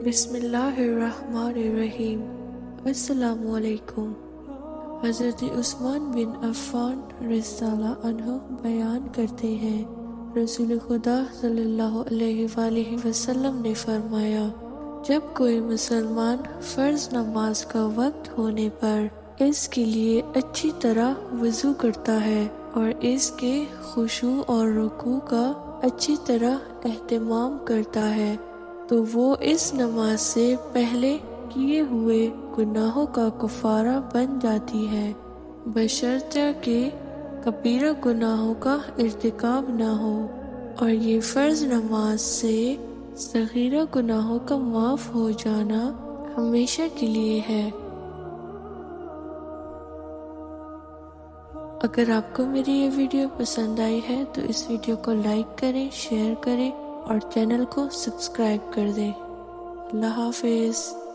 بسم اللہ الرحمن الرحیم۔ السلام علیکم۔ حضرت عثمان بن عفان رضی اللہ عنہ بیان کرتے ہیں، رسول خدا صلی اللہ علیہ وآلہ وسلم نے فرمایا، جب کوئی مسلمان فرض نماز کا وقت ہونے پر اس کے لیے اچھی طرح وضو کرتا ہے اور اس کے خشوع اور رکوع کا اچھی طرح اہتمام کرتا ہے تو وہ اس نماز سے پہلے کیے ہوئے گناہوں کا کفارہ بن جاتی ہے، بشرطہ کہ کبیرہ گناہوں کا ارتکاب نہ ہو، اور یہ فرض نماز سے صغیرہ گناہوں کا معاف ہو جانا ہمیشہ کے لیے ہے۔ اگر آپ کو میری یہ ویڈیو پسند آئی ہے تو اس ویڈیو کو لائک کریں، شیئر کریں اور چینل کو سبسکرائب کر دیں۔ اللہ حافظ۔